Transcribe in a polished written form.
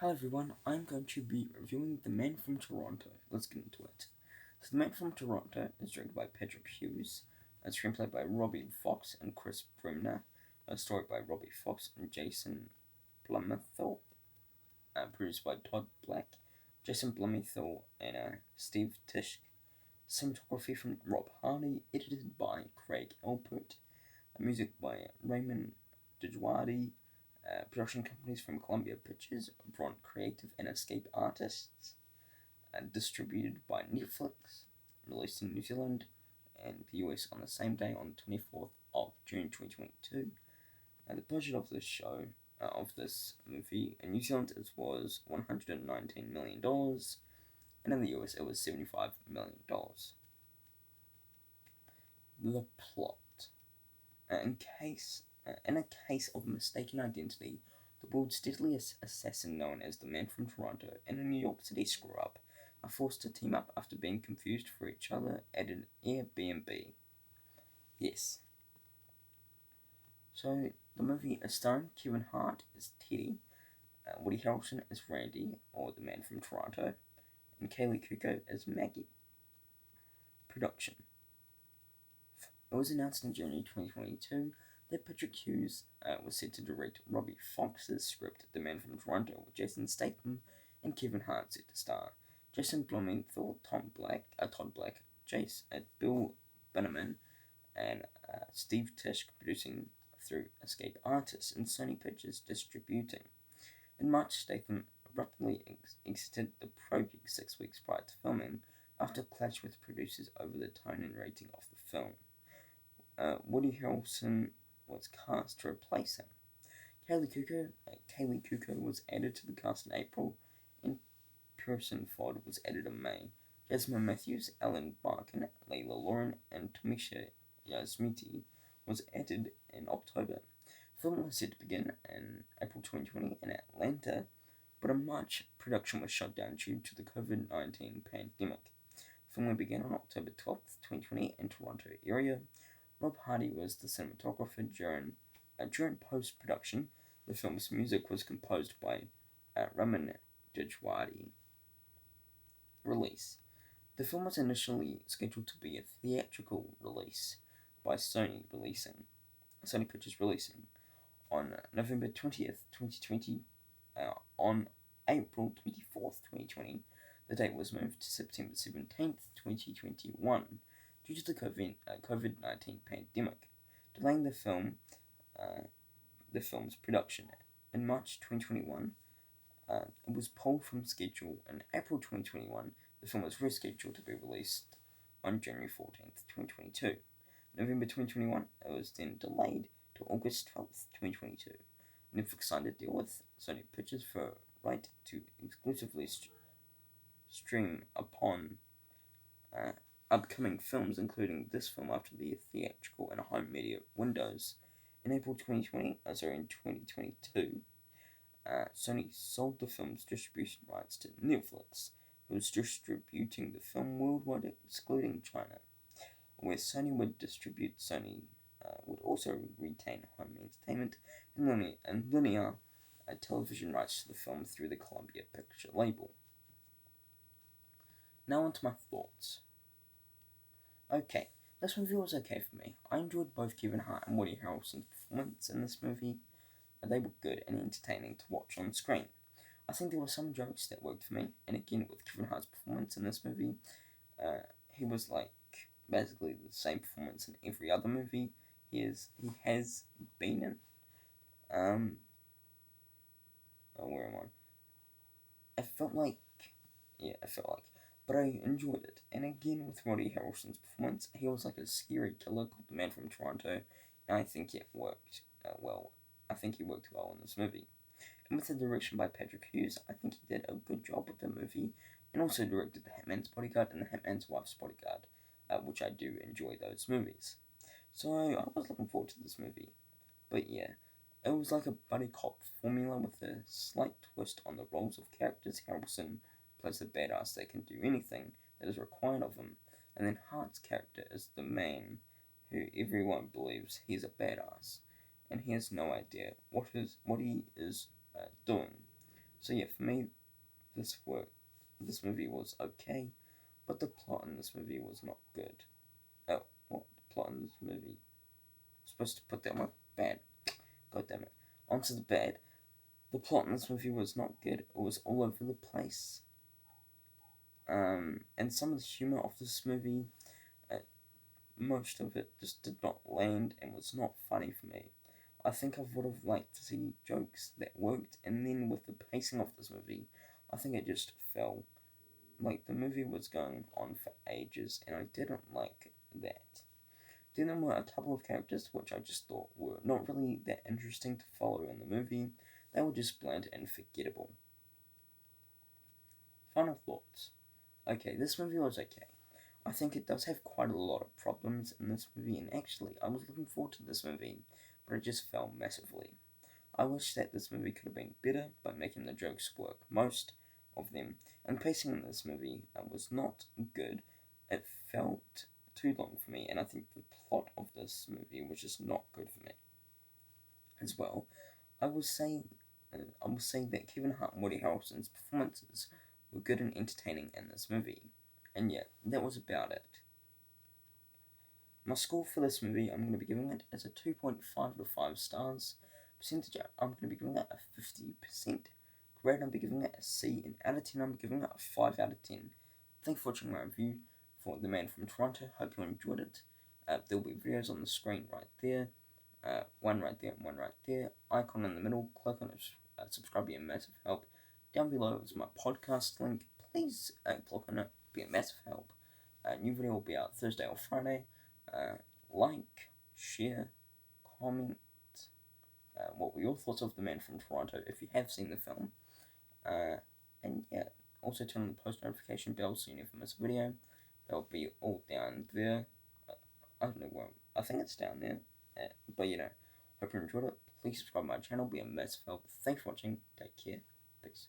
Hello everyone, I'm going to be reviewing The Man from Toronto. Let's get into it. So The Man from Toronto is directed by Patrick Hughes, a screenplay by Robbie Fox and Chris Bremner, a story by Robbie Fox and Jason Blumenthal, produced by Todd Black, Jason Blumenthal, and Steve Tisch. Cinematography from Rob Hardy, edited by Craig Alpert, music by Raymond Djawadi, production companies from Columbia Pictures, Bron Creative, and Escape Artists. Distributed by Netflix, released in New Zealand and the US on the same day on the 24th of June 2022. The budget of this show, of this movie in New Zealand, was $119 million, and in the US it was $75 million. The plot. In a case of mistaken identity, the world's deadliest assassin known as the Man from Toronto and a New York City screw-up are forced to team up after being confused for each other at an Airbnb. Yes. So, the movie is starring Kevin Hart as Teddy, Woody Harrelson as Randy, or the Man from Toronto, and Kaley Cuoco as Maggie. Production. It was announced in January 2022 that Patrick Hughes was set to direct Robbie Fox's script, The Man from Toronto, with Jason Statham and Kevin Hart set to star. Jason Blumenthal, Todd Black, Bill Bannerman, and Steve Tisch producing through Escape Artists and Sony Pictures distributing. In March, Statham abruptly exited the project 6 weeks prior to filming after a clash with producers over the tone and rating of the film. Woody Harrelson was cast to replace him. Kaley Cuoco was added to the cast in April, and Pearson Ford was added in May. Jasmine Matthews, Ellen Barkin, Layla Lauren, and Tamisha Yasmiti was added in October. Film was set to begin in April 2020 in Atlanta, but in March, production was shut down due to the COVID-19 pandemic. Filming began on October 12th, 2020 in Toronto area. Rob Hardy was the cinematographer during post-production. The film's music was composed by Ramin Djawadi. Release. The film was initially scheduled to be a theatrical release by Sony Pictures releasing on November 20th, 2020. On April 24th, 2020, the date was moved to September 17th, 2021. Due to the COVID-19 pandemic, delaying the film's production. In March 2021, it was pulled from schedule. In April 2021, the film was rescheduled to be released on January 14th, 2022. November 2021, it was then delayed to August 12th, 2022. Netflix signed a deal with Sony Pictures for right to exclusively stream upon upcoming films, including this film after the theatrical and home media windows. In 2022, Sony sold the film's distribution rights to Netflix, who was distributing the film worldwide, excluding China. Where Sony would distribute, Sony would also retain home entertainment and linear television rights to the film through the Columbia Picture label. Now onto my thoughts. Okay, this movie was okay for me. I enjoyed both Kevin Hart and Woody Harrelson's performance in this movie. They were good and entertaining to watch on screen. I think there were some jokes that worked for me, and again with Kevin Hart's performance in this movie, he was like basically the same performance in every other movie he has been in. Where am I? I felt like, but I enjoyed it. And again, with Woody Harrelson's performance, he was like a scary killer called the Man from Toronto, and I think it worked well. I think he worked well in this movie. And with the direction by Patrick Hughes, I think he did a good job of the movie, and also directed The Hitman's Bodyguard and The Hitman's Wife's Bodyguard, which I do enjoy those movies. So I was looking forward to this movie. But yeah, it was like a buddy cop formula with a slight twist on the roles of characters. Harrelson plays the badass that can do anything that is required of him, and then Hart's character is the man who everyone believes he's a badass, and he has no idea what he is doing. So yeah, for me, this movie was okay, but the plot in this movie was not good. Oh, what the plot in this movie? I'm supposed to put that one bad. God damn it. Onto the bad. The plot in this movie was not good. It was all over the place. And some of the humor of this movie, uh, most of it just did not land and was not funny for me. I think I would have liked to see jokes that worked, and then with the pacing of this movie, I think it just fell. Like, the movie was going on for ages, and I didn't like that. Then there were a couple of characters which I just thought were not really that interesting to follow in the movie. They were just bland and forgettable. Final thoughts. Okay, this movie was okay. I think it does have quite a lot of problems in this movie, and actually, I was looking forward to this movie, but it just fell massively. I wish that this movie could have been better by making the jokes work, most of them, and the pacing in this movie was not good. It felt too long for me, and I think the plot of this movie was just not good for me as well. I will say, I will say that Kevin Hart and Woody Harrelson's performances were good and entertaining in this movie, and yet that was about it. My score for this movie, I'm going to be giving it as a 2.5 to 5 stars. Percentage, I'm going to be giving it a 50%. Grade, I'm going to be giving it a C. And out of 10, I'm giving it a 5 out of 10. Thank you for watching my review for The Man from Toronto. Hope you enjoyed it. There will be videos on the screen right there. One right there and one right there. Icon in the middle. Click on it. Subscribe, be a massive help. Down below is my podcast link. Please click on it. Be a massive help. New video will be out Thursday or Friday. Like, share, comment. What were your thoughts of The Man from Toronto if you have seen the film? And yeah, also turn on the post notification bell so you never miss a video. They'll be all down there. I don't know where. I think it's down there. But you know, hope you enjoyed it. Please subscribe to my channel. Be a massive help. Thanks for watching. Take care. Peace.